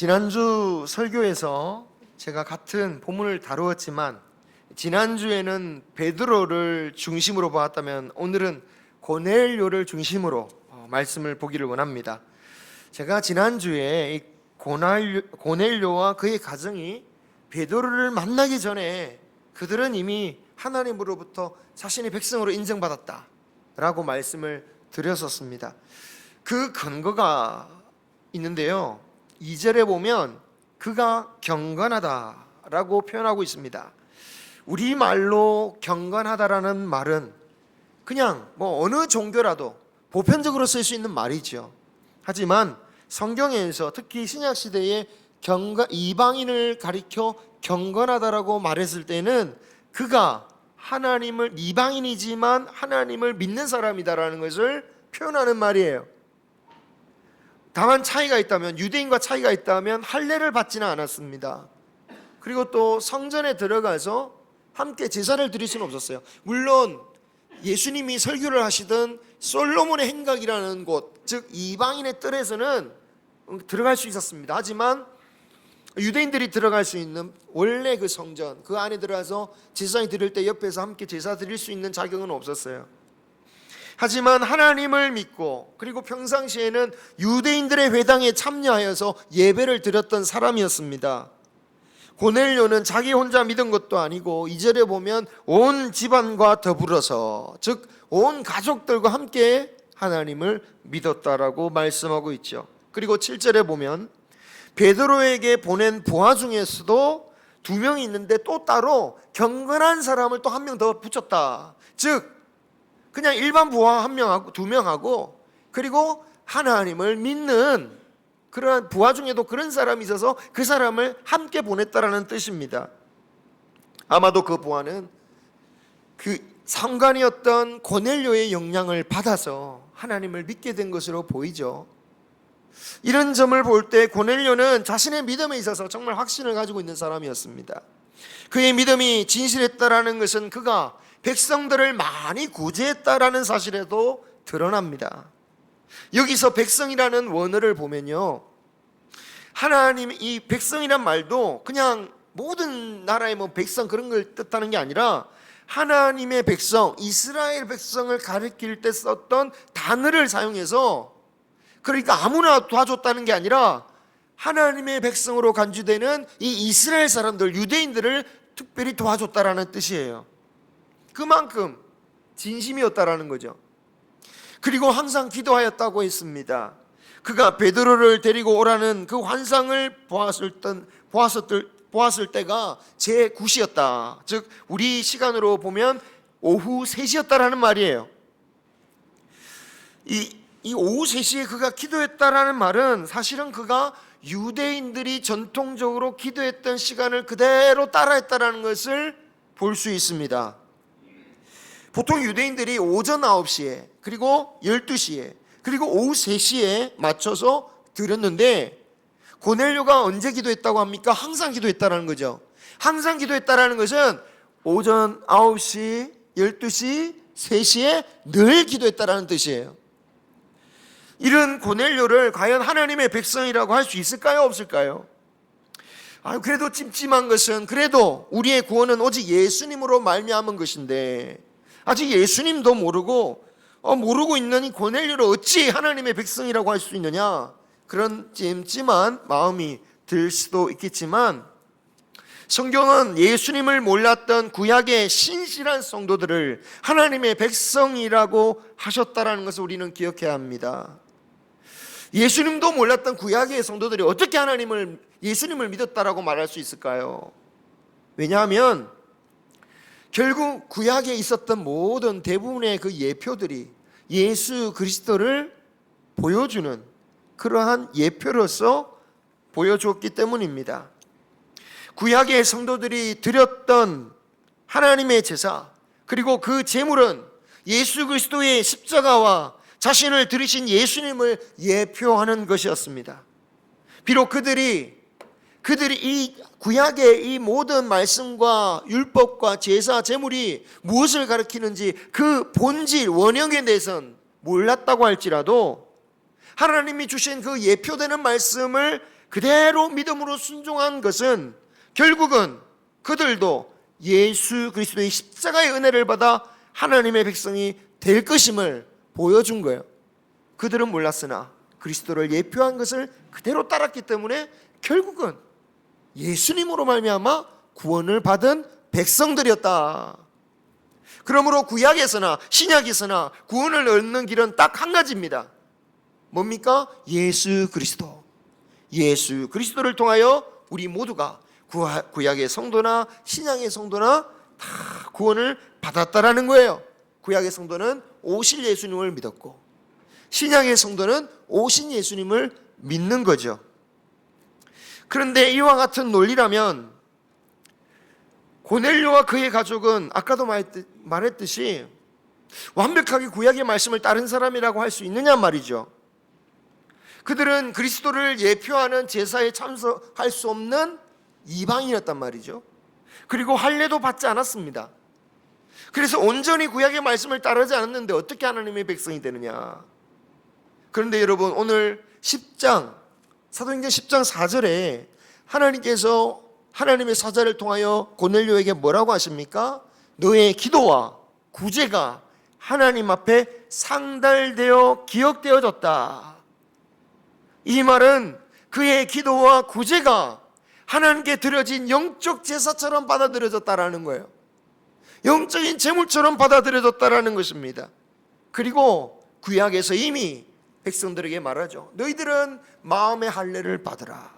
지난주 설교에서 제가 같은 본문을 다루었지만 지난주에는 베드로를 중심으로 보았다면 오늘은 고넬료를 중심으로 말씀을 보기를 원합니다. 제가 지난주에 이 고넬료와 그의 가정이 베드로를 만나기 전에 그들은 이미 하나님으로부터 자신의 백성으로 인정받았다라고 말씀을 드렸었습니다. 그 근거가 있는데요, 2절에 보면 그가 경건하다라고 표현하고 있습니다. 우리말로 경건하다라는 말은 그냥 어느 종교라도 보편적으로 쓸 수 있는 말이죠. 하지만 성경에서 특히 신약시대에 이방인을 가리켜 경건하다라고 말했을 때는 그가 이방인이지만 하나님을 믿는 사람이다라는 것을 표현하는 말이에요. 다만 차이가 있다면, 유대인과 차이가 있다면 할례를 받지는 않았습니다. 그리고 또 성전에 들어가서 함께 제사를 드릴 수는 없었어요. 물론 예수님이 설교를 하시던 솔로몬의 행각이라는 곳, 즉 이방인의 뜰에서는 들어갈 수 있었습니다. 하지만 유대인들이 들어갈 수 있는 원래 그 성전, 그 안에 들어가서 제사 드릴 때 옆에서 함께 제사 드릴 수 있는 자격은 없었어요. 하지만 하나님을 믿고 그리고 평상시에는 유대인들의 회당에 참여하여서 예배를 드렸던 사람이었습니다. 고넬료는 자기 혼자 믿은 것도 아니고 2절에 보면 온 집안과 더불어서, 즉 온 가족들과 함께 하나님을 믿었다라고 말씀하고 있죠. 그리고 7절에 보면 베드로에게 보낸 부하 중에서도 2명이 있는데 또 따로 경건한 사람을 또 1명 더 붙였다. 즉 그냥 일반 부하 1명하고 2명하고 그리고 하나님을 믿는 그러한 부하 중에도 그런 사람이 있어서 그 사람을 함께 보냈다라는 뜻입니다. 아마도 그 부하는 그 상관이었던 고넬료의 영향을 받아서 하나님을 믿게 된 것으로 보이죠. 이런 점을 볼 때 고넬료는 자신의 믿음에 있어서 정말 확신을 가지고 있는 사람이었습니다. 그의 믿음이 진실했다라는 것은 그가 백성들을 많이 구제했다라는 사실에도 드러납니다. 여기서 백성이라는 원어를 보면요, 하나님 이 백성이란 말도 그냥 모든 나라의 백성 그런 걸 뜻하는 게 아니라 하나님의 백성, 이스라엘 백성을 가리킬 때 썼던 단어를 사용해서, 그러니까 아무나 도와줬다는 게 아니라 하나님의 백성으로 간주되는 이 이스라엘 사람들, 유대인들을 특별히 도와줬다라는 뜻이에요. 그만큼 진심이었다라는 거죠. 그리고 항상 기도하였다고 했습니다. 그가 베드로를 데리고 오라는 그 환상을 보았을 때가 제9시였다. 즉 우리 시간으로 보면 오후 3시였다라는 말이에요. 이 오후 3시에 그가 기도했다라는 말은 사실은 그가 유대인들이 전통적으로 기도했던 시간을 그대로 따라했다라는 것을 볼 수 있습니다. 보통 유대인들이 오전 9시에 그리고 12시에 그리고 오후 3시에 맞춰서 드렸는데 고넬료가 언제 기도했다고 합니까? 항상 기도했다라는 거죠. 항상 기도했다라는 것은 오전 9시, 12시, 3시에 늘 기도했다라는 뜻이에요. 이런 고넬료를 과연 하나님의 백성이라고 할 수 있을까요? 없을까요? 그래도 찜찜한 것은 그래도 우리의 구원은 오직 예수님으로 말미암은 것인데 아직 예수님도 모르고 있는 이 고넬료를 어찌 하나님의 백성이라고 할 수 있느냐, 그런 찜찜한 마음이 들 수도 있겠지만 성경은 예수님을 몰랐던 구약의 신실한 성도들을 하나님의 백성이라고 하셨다라는 것을 우리는 기억해야 합니다. 예수님도 몰랐던 구약의 성도들이 어떻게 예수님을 믿었다라고 말할 수 있을까요? 왜냐하면 결국 구약에 있었던 모든 대부분의 그 예표들이 예수 그리스도를 보여주는 그러한 예표로서 보여주었기 때문입니다. 구약의 성도들이 드렸던 하나님의 제사, 그리고 그 제물은 예수 그리스도의 십자가와 자신을 들이신 예수님을 예표하는 것이었습니다. 비록 그들이 이 구약의 이 모든 말씀과 율법과 제사, 제물이 무엇을 가리키는지 그 본질, 원형에 대해서는 몰랐다고 할지라도 하나님이 주신 그 예표되는 말씀을 그대로 믿음으로 순종한 것은 결국은 그들도 예수 그리스도의 십자가의 은혜를 받아 하나님의 백성이 될 것임을 보여준 거예요. 그들은 몰랐으나 그리스도를 예표한 것을 그대로 따랐기 때문에 결국은 예수님으로 말미암아 구원을 받은 백성들이었다. 그러므로 구약에서나 신약에서나 구원을 얻는 길은 딱 한 가지입니다. 뭡니까? 예수 그리스도. 예수 그리스도를 통하여 우리 모두가 구약의 성도나 신약의 성도나 다 구원을 받았다라는 거예요. 구약의 성도는 오실 예수님을 믿었고 신약의 성도는 오신 예수님을 믿는 거죠. 그런데 이와 같은 논리라면 고넬료와 그의 가족은 아까도 말했듯이 완벽하게 구약의 말씀을 따른 사람이라고 할 수 있느냐 말이죠. 그들은 그리스도를 예표하는 제사에 참석할 수 없는 이방인이었단 말이죠. 그리고 할례도 받지 않았습니다. 그래서 온전히 구약의 말씀을 따르지 않았는데 어떻게 하나님의 백성이 되느냐. 그런데 여러분, 오늘 10장 사도행전 10장 4절에 하나님께서 하나님의 사자를 통하여 고넬료에게 뭐라고 하십니까? 너의 기도와 구제가 하나님 앞에 상달되어 기억되어졌다. 이 말은 그의 기도와 구제가 하나님께 드려진 영적 제사처럼 받아들여졌다라는 거예요. 영적인 제물처럼 받아들여졌다라는 것입니다. 그리고 구약에서 이미 백성들에게 말하죠. 너희들은 마음의 할례를 받으라.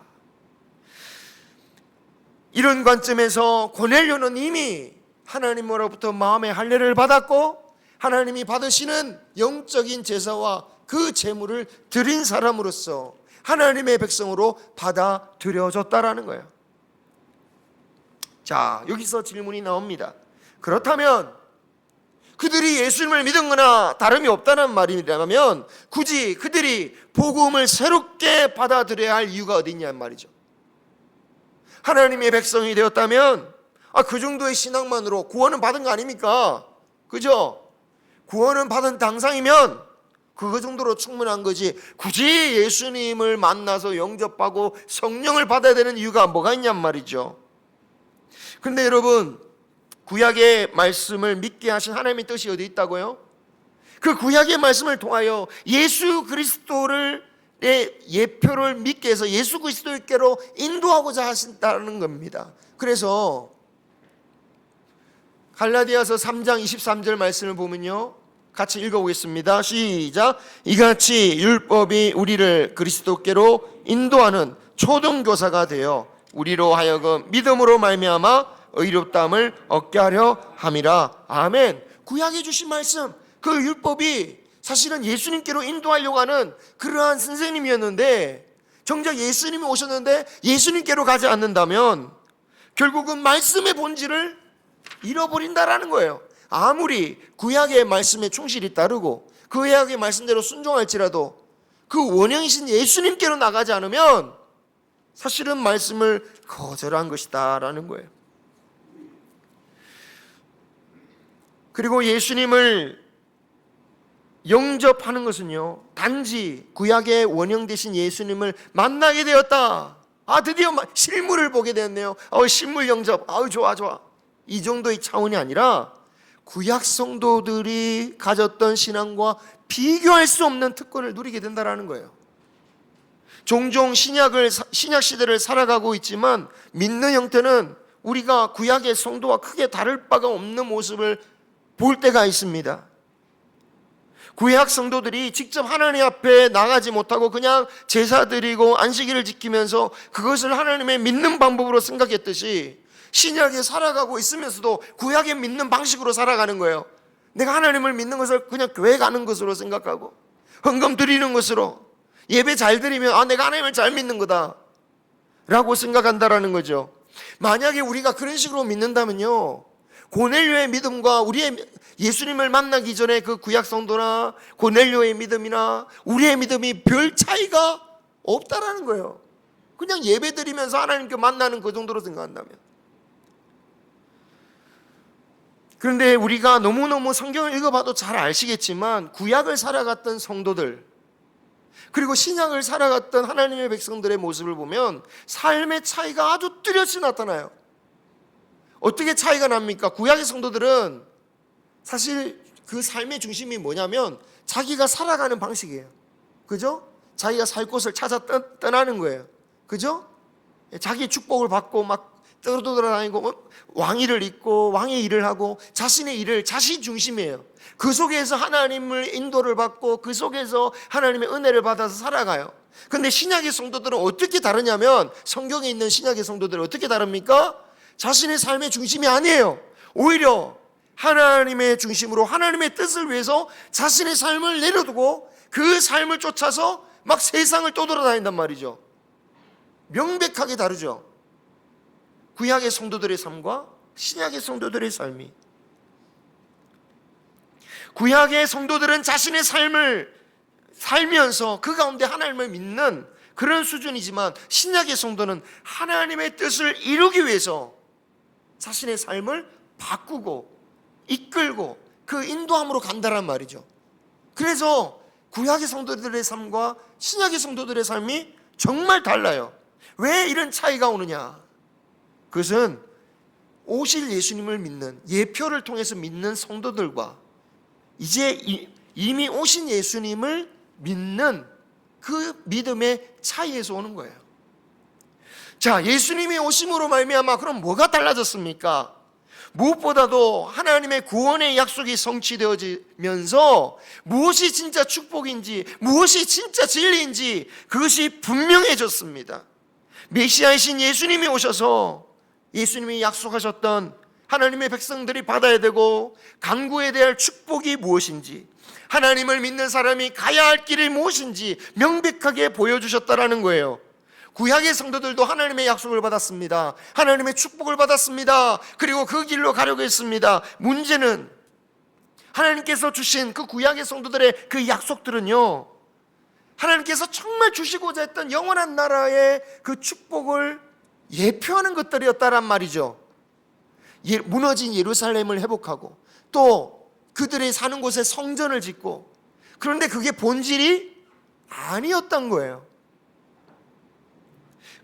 이런 관점에서 고넬료는 이미 하나님으로부터 마음의 할례를 받았고 하나님이 받으시는 영적인 제사와 그 제물을 드린 사람으로서 하나님의 백성으로 받아들여졌다라는 거예요. 자, 여기서 질문이 나옵니다. 그렇다면 그들이 예수님을 믿은 거나 다름이 없다는 말이라면 굳이 그들이 복음을 새롭게 받아들여야 할 이유가 어디 있냐는 말이죠. 하나님의 백성이 되었다면 그 정도의 신앙만으로 구원은 받은 거 아닙니까? 그죠? 구원은 받은 당상이면 그거 정도로 충분한 거지 굳이 예수님을 만나서 영접하고 성령을 받아야 되는 이유가 뭐가 있냔 말이죠. 그런데 여러분, 구약의 말씀을 믿게 하신 하나님의 뜻이 어디 있다고요? 그 구약의 말씀을 통하여 예수 그리스도를 예표를 믿게 해서 예수 그리스도께로 인도하고자 하신다는 겁니다. 그래서 갈라디아서 3장 23절 말씀을 보면요, 같이 읽어보겠습니다. 시작. 이같이 율법이 우리를 그리스도께로 인도하는 초등교사가 되어 우리로 하여금 믿음으로 말미암아 의롭다함을 얻게 하려 함이라. 아멘. 구약에 주신 말씀, 그 율법이 사실은 예수님께로 인도하려고 하는 그러한 선생님이었는데 정작 예수님이 오셨는데 예수님께로 가지 않는다면 결국은 말씀의 본질을 잃어버린다라는 거예요. 아무리 구약의 말씀에 충실히 따르고 그 구약의 말씀대로 순종할지라도 그 원형이신 예수님께로 나가지 않으면 사실은 말씀을 거절한 것이다 라는 거예요. 그리고 예수님을 영접하는 것은요, 단지 구약의 원형 되신 예수님을 만나게 되었다. 드디어 실물을 보게 되었네요. 실물 영접. 좋아. 이 정도의 차원이 아니라 구약 성도들이 가졌던 신앙과 비교할 수 없는 특권을 누리게 된다는 거예요. 종종 신약 시대를 살아가고 있지만 믿는 형태는 우리가 구약의 성도와 크게 다를 바가 없는 모습을 볼 때가 있습니다. 구약 성도들이 직접 하나님 앞에 나가지 못하고 그냥 제사 드리고 안식일을 지키면서 그것을 하나님의 믿는 방법으로 생각했듯이 신약에 살아가고 있으면서도 구약에 믿는 방식으로 살아가는 거예요. 내가 하나님을 믿는 것을 그냥 교회 가는 것으로 생각하고 헌금 드리는 것으로, 예배 잘 드리면 내가 하나님을 잘 믿는 거다 라고 생각한다라는 거죠. 만약에 우리가 그런 식으로 믿는다면요, 고넬료의 믿음과 우리의 예수님을 만나기 전에 그 구약 성도나 고넬료의 믿음이나 우리의 믿음이 별 차이가 없다라는 거예요. 그냥 예배 드리면서 하나님께 만나는 그 정도로 생각한다면. 그런데 우리가 너무너무 성경을 읽어봐도 잘 아시겠지만 구약을 살아갔던 성도들, 그리고 신약을 살아갔던 하나님의 백성들의 모습을 보면 삶의 차이가 아주 뚜렷이 나타나요. 어떻게 차이가 납니까? 구약의 성도들은 사실 그 삶의 중심이 뭐냐면 자기가 살아가는 방식이에요. 그죠? 자기가 살 곳을 찾아 떠나는 거예요. 그죠? 자기 축복을 받고 막 떠돌아다니고 왕위를 잇고 왕의 일을 하고 자신의 일을 자신 중심이에요. 그 속에서 하나님을 인도를 받고 그 속에서 하나님의 은혜를 받아서 살아가요. 근데 신약의 성도들은 어떻게 다르냐면, 성경에 있는 신약의 성도들은 어떻게 다릅니까? 자신의 삶의 중심이 아니에요. 오히려 하나님의 중심으로 하나님의 뜻을 위해서 자신의 삶을 내려두고 그 삶을 쫓아서 막 세상을 떠돌아다닌단 말이죠. 명백하게 다르죠. 구약의 성도들의 삶과 신약의 성도들의 삶이. 구약의 성도들은 자신의 삶을 살면서 그 가운데 하나님을 믿는 그런 수준이지만, 신약의 성도는 하나님의 뜻을 이루기 위해서 자신의 삶을 바꾸고 이끌고 그 인도함으로 간다란 말이죠. 그래서 구약의 성도들의 삶과 신약의 성도들의 삶이 정말 달라요. 왜 이런 차이가 오느냐? 그것은 오실 예수님을 믿는, 예표를 통해서 믿는 성도들과 이제 이미 오신 예수님을 믿는 그 믿음의 차이에서 오는 거예요. 자, 예수님이 오심으로 말미암아 그럼 뭐가 달라졌습니까? 무엇보다도 하나님의 구원의 약속이 성취되어지면서 무엇이 진짜 축복인지, 무엇이 진짜 진리인지 그것이 분명해졌습니다. 메시아이신 예수님이 오셔서 예수님이 약속하셨던 하나님의 백성들이 받아야 되고 간구에 대할 축복이 무엇인지, 하나님을 믿는 사람이 가야 할 길이 무엇인지 명백하게 보여주셨다라는 거예요. 구약의 성도들도 하나님의 약속을 받았습니다. 하나님의 축복을 받았습니다. 그리고 그 길로 가려고 했습니다. 문제는 하나님께서 주신 그 구약의 성도들의 그 약속들은요, 하나님께서 정말 주시고자 했던 영원한 나라의 그 축복을 예표하는 것들이었다란 말이죠. 무너진 예루살렘을 회복하고 또 그들이 사는 곳에 성전을 짓고, 그런데 그게 본질이 아니었던 거예요.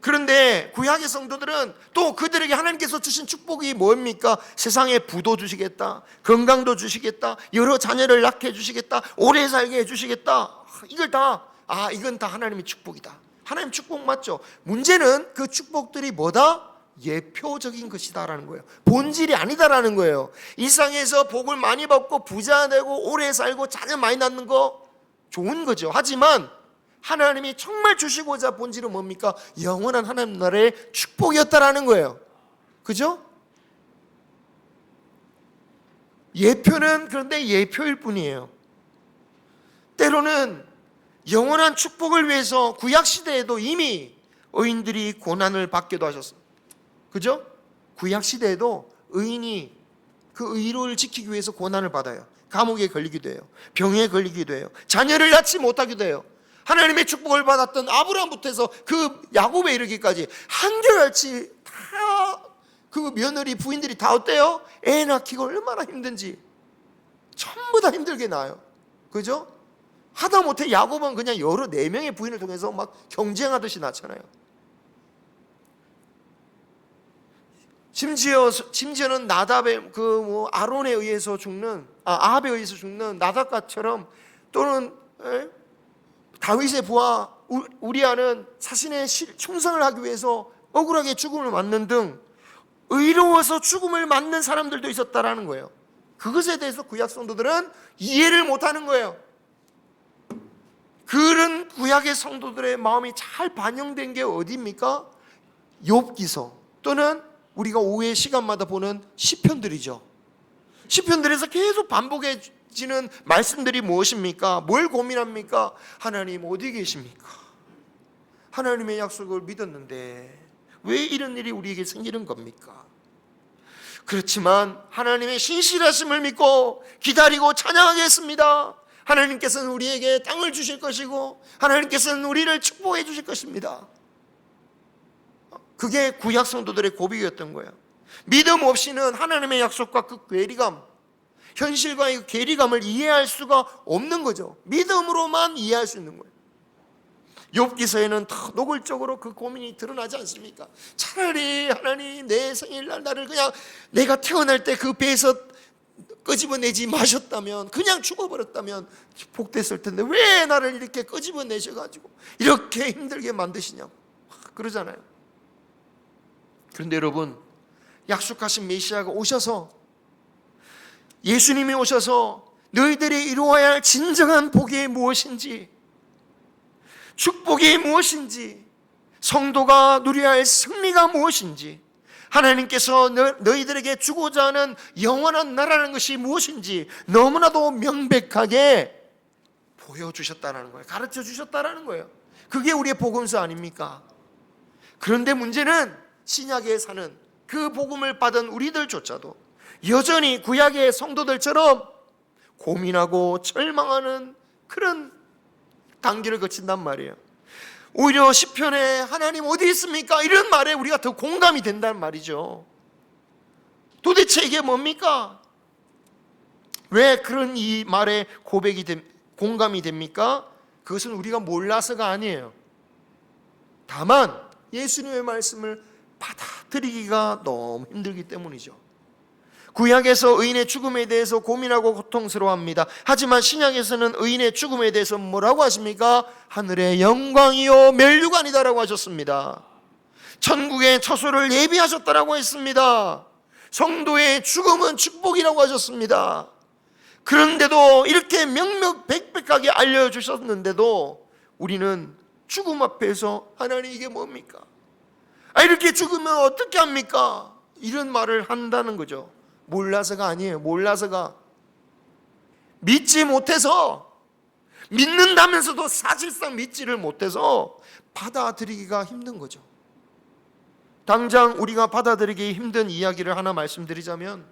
그런데 구약의 성도들은 또 그들에게 하나님께서 주신 축복이 뭡니까? 세상에 부도 주시겠다, 건강도 주시겠다, 여러 자녀를 낳게 해주시겠다, 오래 살게 해주시겠다. 이건 다 하나님의 축복이다. 하나님 축복 맞죠? 문제는 그 축복들이 뭐다? 예표적인 것이다라는 거예요. 본질이 아니다라는 거예요. 이 세상에서 복을 많이 받고 부자 되고 오래 살고 자녀 많이 낳는 거 좋은 거죠. 하지만 하나님이 정말 주시고자 본질은 뭡니까? 영원한 하나님 나라의 축복이었다라는 거예요. 그죠? 예표는 그런데 예표일 뿐이에요. 때로는 영원한 축복을 위해서 구약시대에도 이미 의인들이 고난을 받기도 하셨습니다. 그죠? 구약시대에도 의인이 그 의를 지키기 위해서 고난을 받아요. 감옥에 걸리기도 해요. 병에 걸리기도 해요. 자녀를 낳지 못하기도 해요. 하나님의 축복을 받았던 아브라함부터 해서 그 야곱에 이르기까지 한결같이 다 그 며느리 부인들이 다 어때요? 애 낳기가 얼마나 힘든지 전부 다 힘들게 낳아요. 그죠? 하다못해 야곱은 그냥 여러 4명의 부인을 통해서 막 경쟁하듯이 낳잖아요. 심지어는 나답의 아론에 의해서 죽는, 아합에 의해서 죽는 나답과처럼, 또는 다윗의 부하 우리아는 자신의 충성을 하기 위해서 억울하게 죽음을 맞는 등 의로워서 죽음을 맞는 사람들도 있었다라는 거예요. 그것에 대해서 구약 성도들은 이해를 못하는 거예요. 그런 구약의 성도들의 마음이 잘 반영된 게 어디입니까? 욥기서, 또는 우리가 오후의 시간마다 보는 시편들이죠. 시편들에서 계속 반복해지는 말씀들이 무엇입니까? 뭘 고민합니까? 하나님 어디 계십니까? 하나님의 약속을 믿었는데 왜 이런 일이 우리에게 생기는 겁니까? 그렇지만 하나님의 신실하심을 믿고 기다리고 찬양하겠습니다. 하나님께서는 우리에게 땅을 주실 것이고 하나님께서는 우리를 축복해 주실 것입니다. 그게 구약 성도들의 고백이었던 거예요. 믿음 없이는 하나님의 약속과 그 괴리감, 현실과의 그 괴리감을 이해할 수가 없는 거죠. 믿음으로만 이해할 수 있는 거예요. 욥기서에는 더 노골적으로 그 고민이 드러나지 않습니까? 차라리 하나님 내 생일날 나를 그냥 내가 태어날 때 그 배에서 끄집어내지 마셨다면, 그냥 죽어버렸다면 복됐을 텐데 왜 나를 이렇게 끄집어내셔가지고 이렇게 힘들게 만드시냐고 그러잖아요. 그런데 여러분, 약속하신 메시아가 오셔서, 예수님이 오셔서 너희들이 이루어야 할 진정한 복이 무엇인지, 축복이 무엇인지, 성도가 누려야 할 승리가 무엇인지, 하나님께서 너희들에게 주고자 하는 영원한 나라는 것이 무엇인지 너무나도 명백하게 보여주셨다는 거예요. 가르쳐 주셨다는 거예요. 그게 우리의 복음서 아닙니까? 그런데 문제는 신약에 사는 그 복음을 받은 우리들조차도 여전히 구약의 성도들처럼 고민하고 절망하는 그런 단계를 거친단 말이에요. 오히려 시편에 하나님 어디 있습니까? 이런 말에 우리가 더 공감이 된다는 말이죠. 도대체 이게 뭡니까? 왜 그런 이 말에 공감이 됩니까? 그것은 우리가 몰라서가 아니에요. 다만 예수님의 말씀을 받아들이기가 너무 힘들기 때문이죠. 구약에서 의인의 죽음에 대해서 고민하고 고통스러워합니다. 하지만 신약에서는 의인의 죽음에 대해서 뭐라고 하십니까? 하늘의 영광이요 멸류관이다라고 하셨습니다. 천국의 처소를 예비하셨다라고 했습니다. 성도의 죽음은 축복이라고 하셨습니다. 그런데도 이렇게 명명백백하게 알려주셨는데도 우리는 죽음 앞에서 하나님 이게 뭡니까? 이렇게 죽으면 어떻게 합니까? 이런 말을 한다는 거죠. 몰라서가 아니에요. 몰라서가, 믿지 못해서, 믿는다면서도 사실상 믿지를 못해서 받아들이기가 힘든 거죠. 당장 우리가 받아들이기 힘든 이야기를 하나 말씀드리자면,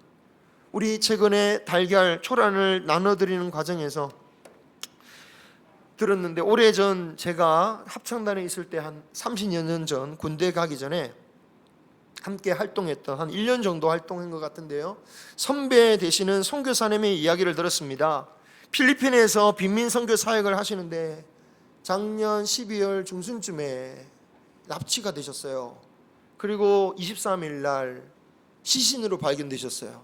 우리 최근에 달걀 초란을 나눠드리는 과정에서 들었는데, 오래전 제가 합창단에 있을 때 한 30여 년 전, 군대 가기 전에 함께 활동했던, 한 1년 정도 활동한 것 같은데요, 선배 되시는 선교사님의 이야기를 들었습니다. 필리핀에서 빈민 선교 사역을 하시는데 작년 12월 중순쯤에 납치가 되셨어요. 그리고 23일 날 시신으로 발견되셨어요.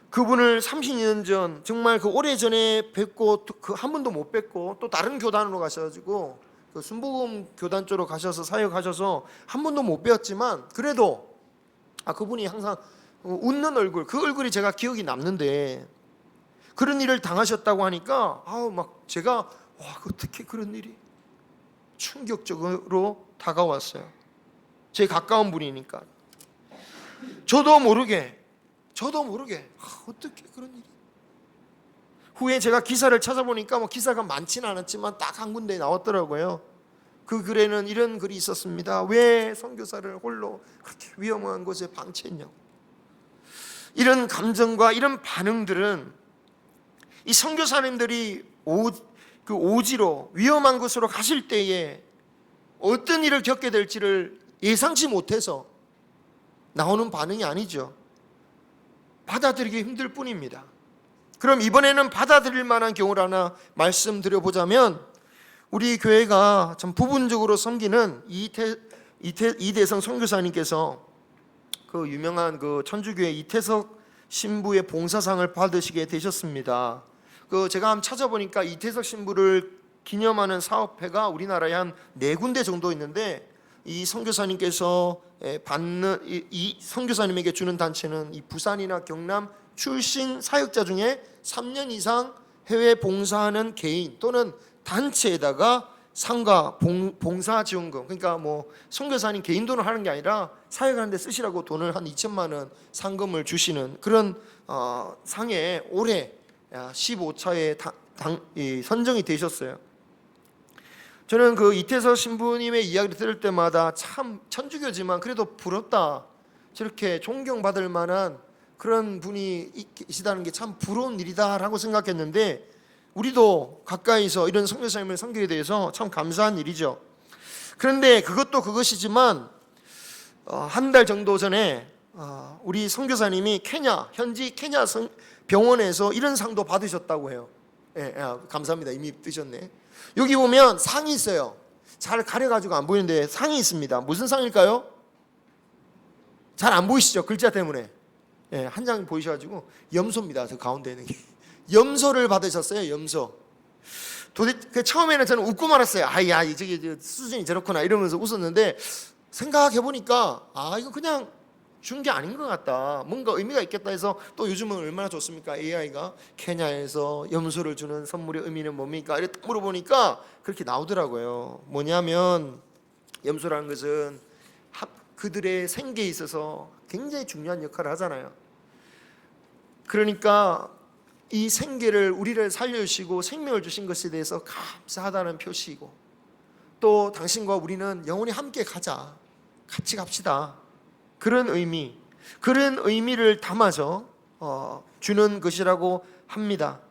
그분을 30년 전, 정말 그 오래전에 뵙고 그 한 번도 못 뵙고 또 다른 교단으로 가셔가지고 그 순복음 교단 쪽으로 가셔서 사역하셔서 한 번도 못 뵈었지만, 그래도 그분이 항상 웃는 얼굴, 그 얼굴이 제가 기억이 남는데, 그런 일을 당하셨다고 하니까 막 제가 어떻게 그런 일이 충격적으로 다가왔어요. 제 가까운 분이니까. 저도 모르게 어떻게 그런 일이. 후에 제가 기사를 찾아보니까 기사가 많지는 않았지만 딱 한 군데 나왔더라고요. 그 글에는 이런 글이 있었습니다. 왜 선교사를 홀로 그렇게 위험한 곳에 방치했냐고. 이런 감정과 이런 반응들은 이 선교사님들이 오지로 위험한 곳으로 가실 때에 어떤 일을 겪게 될지를 예상치 못해서 나오는 반응이 아니죠. 받아들이기 힘들 뿐입니다. 그럼 이번에는 받아들일 만한 경우를 하나 말씀드려보자면, 우리 교회가 참 부분적으로 섬기는 이대성 선교사님께서 그 유명한 그 천주교회 이태석 신부의 봉사상을 받으시게 되셨습니다. 제가 한번 찾아보니까 이태석 신부를 기념하는 사업회가 우리나라에 한 4군데 정도 있는데, 이 선교사님께서 받는 이 선교사님에게 주는 단체는 이 부산이나 경남 출신 사역자 중에 3년 이상 해외 봉사하는 개인 또는 단체에다가 상가 봉사지원금, 그러니까 선교사님 개인 돈을 하는 게 아니라 사역하는 데 쓰시라고 돈을 한 2천만 원 상금을 주시는 그런 상에 올해 15차에 선정이 되셨어요. 저는 그 이태석 신부님의 이야기를 들을 때마다 참 천주교지만 그래도 부럽다, 저렇게 존경받을 만한 그런 분이 계시다는 게 참 부러운 일이다라고 생각했는데, 우리도 가까이서 이런 선교사님을 섬기게 돼서 참 감사한 일이죠. 그런데 그것도 그것이지만 한 달 정도 전에 우리 선교사님이 현지 케냐 병원에서 이런 상도 받으셨다고 해요. 감사합니다. 이미 뜨셨네. 여기 보면 상이 있어요. 잘 가려가지고 안 보이는데 상이 있습니다. 무슨 상일까요? 잘 안 보이시죠? 글자 때문에. 예, 한 장 보이셔가지고 염소입니다. 저 가운데 있는 게. 염소를 받으셨어요. 염소. 도대체 처음에는 저는 웃고 말았어요. 아야, 저기 수준이 저렇구나 이러면서 웃었는데 생각해 보니까 이거 그냥 준 게 아닌 것 같다. 뭔가 의미가 있겠다 해서 또 요즘은 얼마나 좋습니까? AI가 케냐에서 염소를 주는 선물의 의미는 뭡니까? 이렇게 물어보니까 그렇게 나오더라고요. 뭐냐면 염소라는 것은 그들의 생계에 있어서 굉장히 중요한 역할을 하잖아요. 그러니까 이 생계를 우리를 살려주시고 생명을 주신 것에 대해서 감사하다는 표시이고, 또 당신과 우리는 영원히 함께 가자, 같이 갑시다, 그런 의미를 담아서 주는 것이라고 합니다.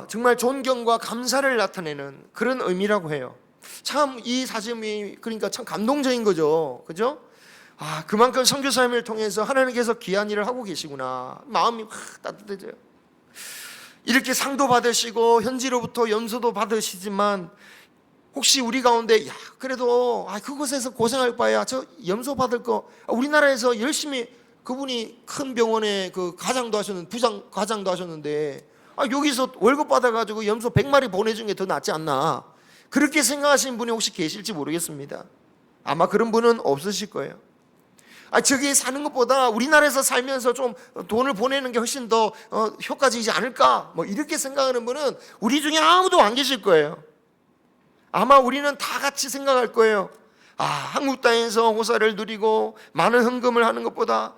정말 존경과 감사를 나타내는 그런 의미라고 해요. 참 이 사심이 그러니까 참 감동적인 거죠. 그죠? 그만큼 선교사님을 통해서 하나님께서 귀한 일을 하고 계시구나. 마음이 확 따뜻해져요. 이렇게 상도 받으시고 현지로부터 염소도 받으시지만 혹시 우리 가운데 그래도 그곳에서 고생할 바야 저 염소 받을 거, 우리나라에서 열심히 그분이 큰 병원에 그 과장도 하셨는데, 부장 과장도 하셨는데 여기서 월급 받아가지고 염소 100마리 보내준 게 더 낫지 않나, 그렇게 생각하시는 분이 혹시 계실지 모르겠습니다. 아마 그런 분은 없으실 거예요. 저기 사는 것보다 우리나라에서 살면서 좀 돈을 보내는 게 훨씬 더 효과적이지 않을까, 이렇게 생각하는 분은 우리 중에 아무도 안 계실 거예요. 아마 우리는 다 같이 생각할 거예요. 한국 땅에서 호사를 누리고 많은 헌금을 하는 것보다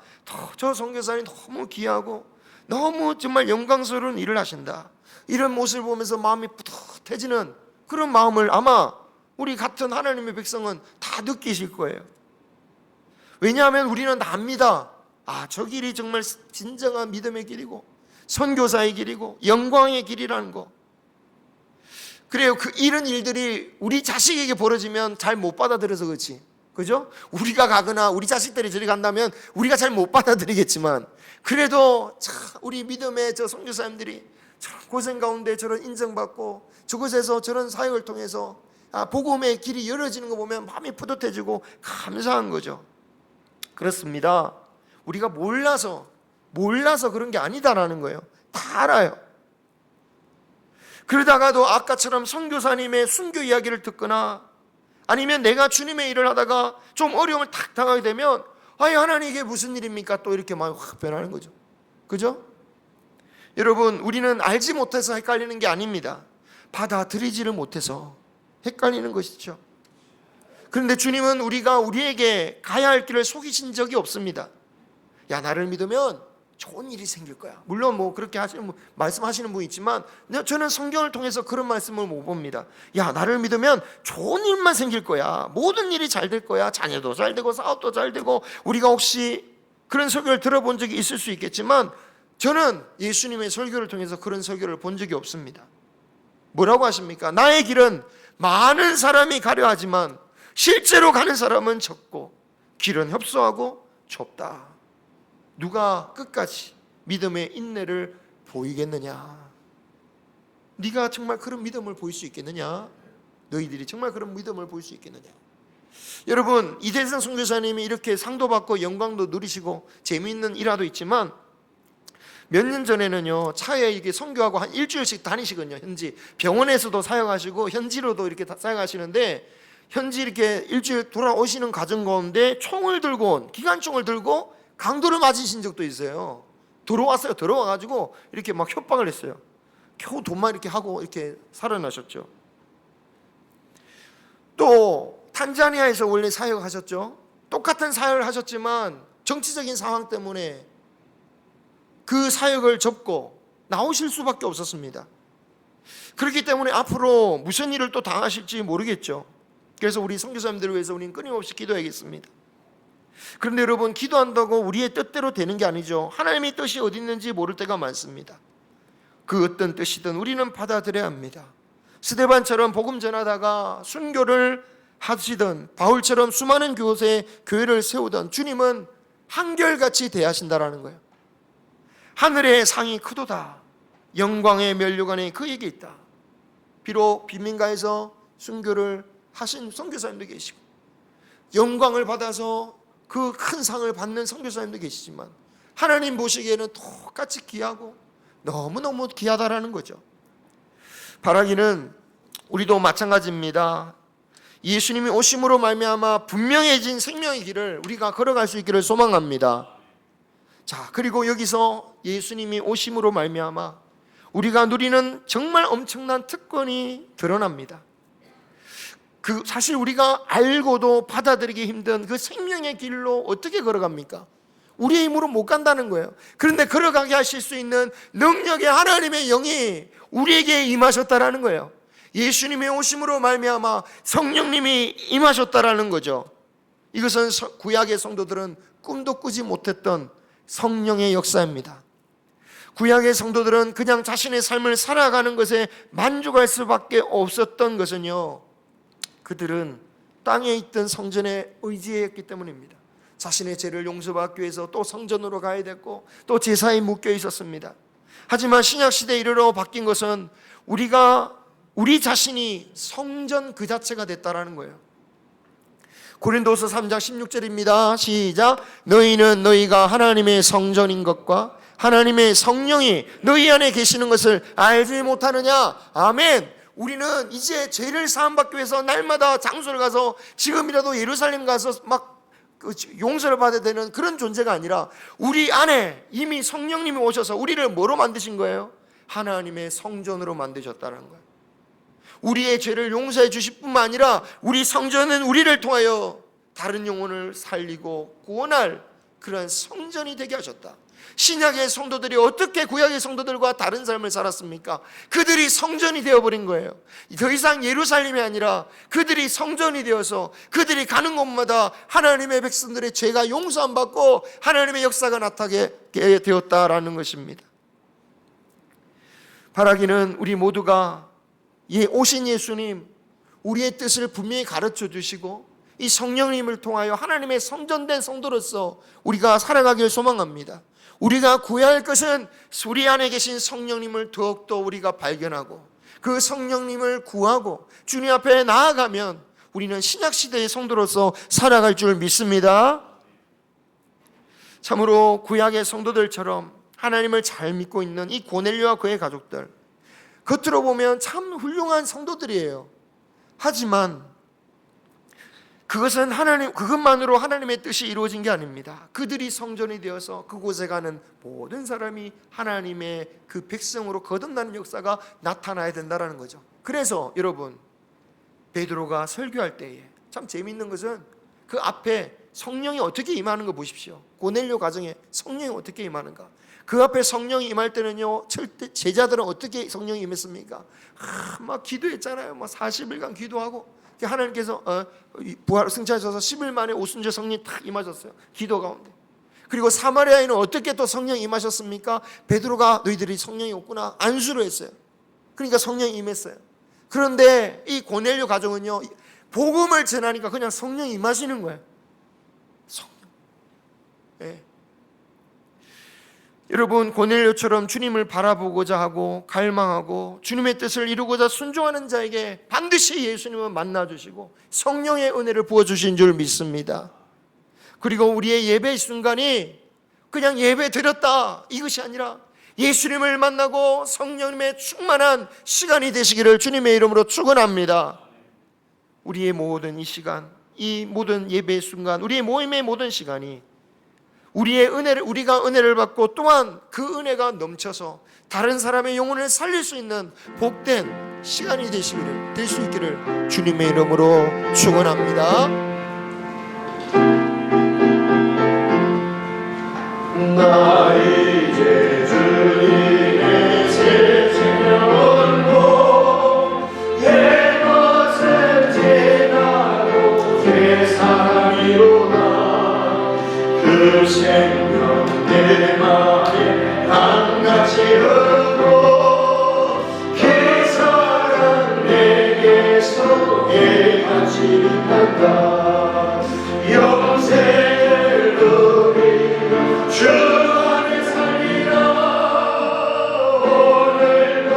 저 선교사님 너무 귀하고 너무 정말 영광스러운 일을 하신다, 이런 모습을 보면서 마음이 뿌듯해지는 그런 마음을 아마 우리 같은 하나님의 백성은 다 느끼실 거예요. 왜냐하면 우리는 다 압니다. 저 길이 정말 진정한 믿음의 길이고 선교사의 길이고 영광의 길이라는 거. 그래요. 이런 일들이 우리 자식에게 벌어지면 잘 못 받아들여서 그렇지, 그죠? 우리가 가거나 우리 자식들이 저리 간다면 우리가 잘 못 받아들이겠지만, 그래도 우리 믿음의 저 선교사님들이 저런 고생 가운데 저런 인정받고 저곳에서 저런 사역을 통해서 복음의 길이 열어지는 거 보면 마음이 뿌듯해지고 감사한 거죠. 그렇습니다. 우리가 몰라서 그런 게 아니다라는 거예요. 다 알아요. 그러다가도 아까처럼 선교사님의 순교 이야기를 듣거나 아니면 내가 주님의 일을 하다가 좀 어려움을 탁 당하게 되면 하나님 이게 무슨 일입니까? 또 이렇게 마음이 확 변하는 거죠. 그죠? 여러분, 우리는 알지 못해서 헷갈리는 게 아닙니다. 받아들이지를 못해서 헷갈리는 것이죠. 그런데 주님은 우리에게 가야 할 길을 속이신 적이 없습니다. 나를 믿으면 좋은 일이 생길 거야. 물론 그렇게 말씀하시는 분이 있지만 저는 성경을 통해서 그런 말씀을 못 봅니다. 나를 믿으면 좋은 일만 생길 거야. 모든 일이 잘 될 거야. 자녀도 잘 되고 사업도 잘 되고. 우리가 혹시 그런 설교를 들어본 적이 있을 수 있겠지만 저는 예수님의 설교를 통해서 그런 설교를 본 적이 없습니다. 뭐라고 하십니까? 나의 길은 많은 사람이 가려 하지만 실제로 가는 사람은 적고 길은 협소하고 좁다. 누가 끝까지 믿음의 인내를 보이겠느냐? 네가 정말 그런 믿음을 보일 수 있겠느냐? 너희들이 정말 그런 믿음을 보일 수 있겠느냐? 여러분, 이대성 선교사님이 이렇게 상도 받고 영광도 누리시고 재미있는 일화도 있지만 몇 년 전에는요, 차에 이게 선교하고 한 일주일씩 다니시거든요. 현지 병원에서도 사역하시고 현지로도 이렇게 사역하시는데, 현지 이렇게 일주일 돌아오시는 과정 가운데 총을 들고 기관총을 들고 강도를 맞으신 적도 있어요. 들어와가지고 이렇게 막 협박을 했어요. 겨우 돈만 이렇게 하고 이렇게 살아나셨죠. 또 탄자니아에서 원래 사역하셨죠. 똑같은 사역을 하셨지만 정치적인 상황 때문에 그 사역을 접고 나오실 수밖에 없었습니다. 그렇기 때문에 앞으로 무슨 일을 또 당하실지 모르겠죠. 그래서 우리 선교사님들을 위해서 우리는 끊임없이 기도해야겠습니다. 그런데 여러분, 기도한다고 우리의 뜻대로 되는 게 아니죠. 하나님의 뜻이 어디 있는지 모를 때가 많습니다. 그 어떤 뜻이든 우리는 받아들여야 합니다. 스데반처럼 복음 전하다가 순교를 하시던 바울처럼 수많은 곳에 교회를 세우던 주님은 한결같이 대하신다라는 거예요. 하늘의 상이 크도다. 영광의 면류관이 그에게 있다. 비록 빈민가에서 순교를 하신 선교사님도 계시고 영광을 받아서 그 큰 상을 받는 선교사님도 계시지만 하나님 보시기에는 똑같이 귀하고 너무너무 귀하다라는 거죠. 바라기는 우리도 마찬가지입니다. 예수님이 오심으로 말미암아 분명해진 생명의 길을 우리가 걸어갈 수 있기를 소망합니다. 자, 그리고 여기서 예수님이 오심으로 말미암아 우리가 누리는 정말 엄청난 특권이 드러납니다. 사실 우리가 알고도 받아들이기 힘든 그 생명의 길로 어떻게 걸어갑니까? 우리의 힘으로 못 간다는 거예요. 그런데 걸어가게 하실 수 있는 능력의 하나님의 영이 우리에게 임하셨다라는 거예요. 예수님의 오심으로 말미암아 성령님이 임하셨다라는 거죠. 이것은 구약의 성도들은 꿈도 꾸지 못했던 성령의 역사입니다. 구약의 성도들은 그냥 자신의 삶을 살아가는 것에 만족할 수밖에 없었던 것은요, 그들은 땅에 있던 성전에 의지했기 때문입니다. 자신의 죄를 용서받기 위해서 또 성전으로 가야 됐고 또 제사에 묶여 있었습니다. 하지만 신약시대에 이르러 바뀐 것은 우리 자신이 성전 그 자체가 됐다라는 거예요. 고린도서 3장 16절입니다. 시작. 너희는 너희가 하나님의 성전인 것과 하나님의 성령이 너희 안에 계시는 것을 알지 못하느냐. 아멘. 우리는 이제 죄를 사함받기 위해서 날마다 장소를 가서 지금이라도 예루살렘 가서 막 용서를 받아야 되는 그런 존재가 아니라 우리 안에 이미 성령님이 오셔서 우리를 뭐로 만드신 거예요? 하나님의 성전으로 만드셨다는 거예요. 우리의 죄를 용서해 주실 뿐만 아니라 우리 성전은 우리를 통하여 다른 영혼을 살리고 구원할 그런 성전이 되게 하셨다. 신약의 성도들이 어떻게 구약의 성도들과 다른 삶을 살았습니까? 그들이 성전이 되어버린 거예요. 더 이상 예루살렘이 아니라 그들이 성전이 되어서 그들이 가는 곳마다 하나님의 백성들의 죄가 용서 안 받고 하나님의 역사가 나타나게 되었다라는 것입니다. 바라기는 우리 모두가 오신 예수님, 우리의 뜻을 분명히 가르쳐 주시고 이 성령님을 통하여 하나님의 성전된 성도로서 우리가 살아가길 소망합니다. 우리가 구해야 할 것은 우리 안에 계신 성령님을 더욱더 우리가 발견하고 그 성령님을 구하고 주님 앞에 나아가면 우리는 신약시대의 성도로서 살아갈 줄 믿습니다. 참으로 구약의 성도들처럼 하나님을 잘 믿고 있는 이 고넬료와 그의 가족들, 겉으로 보면 참 훌륭한 성도들이에요. 하지만 그것만으로 하나님의 뜻이 이루어진 게 아닙니다. 그들이 성전이 되어서 그곳에 가는 모든 사람이 하나님의 그 백성으로 거듭나는 역사가 나타나야 된다는 거죠. 그래서 여러분, 베드로가 설교할 때에 참 재미있는 것은 그 앞에 성령이 어떻게 임하는 거 보십시오. 고넬료 가정에 성령이 어떻게 임하는가. 그 앞에 성령이 임할 때는요, 제자들은 어떻게 성령이 임했습니까? 막 기도했잖아요. 막 40일간 기도하고 하나님께서 부활 승천하셔서 10일 만에 오순절 성령이 탁 임하셨어요. 기도 가운데. 그리고 사마리아에는 어떻게 또 성령이 임하셨습니까? 베드로가 너희들이 성령이 없구나 안수를 했어요. 그러니까 성령이 임했어요. 그런데 이 고넬료 가정은요, 복음을 전하니까 그냥 성령이 임하시는 거예요. 성령. 네. 여러분, 고넬료처럼 주님을 바라보고자 하고 갈망하고 주님의 뜻을 이루고자 순종하는 자에게 반드시 예수님은 만나주시고 성령의 은혜를 부어주신 줄 믿습니다. 그리고 우리의 예배 순간이 그냥 예배 드렸다 이것이 아니라 예수님을 만나고 성령님의 충만한 시간이 되시기를 주님의 이름으로 축원합니다. 우리의 모든 이 시간, 이 모든 예배 순간, 우리의 모임의 모든 시간이 우리가 은혜를 받고 또한 그 은혜가 넘쳐서 다른 사람의 영혼을 살릴 수 있는 복된 시간이 될 수 있기를 주님의 이름으로 축원합니다. 나 이제 주님의 생명으로 옛 것은 지나고 새 사람이로다. 그 생명 내 맘에 강같이 흐르고 그 사랑 내게서 예같이 빛난다. 영생을 누리며 주 안에 살리라. 오늘도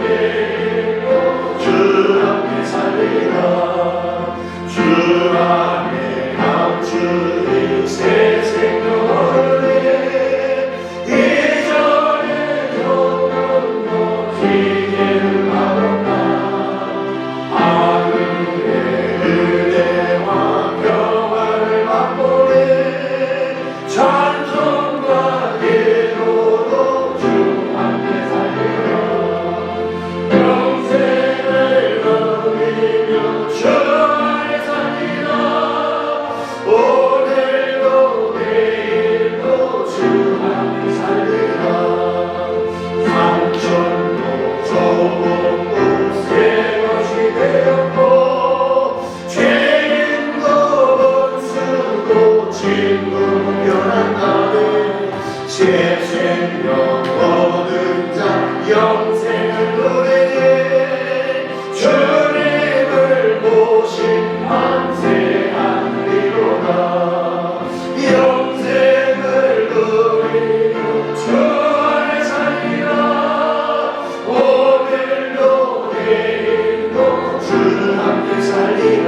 내일도 주 살리라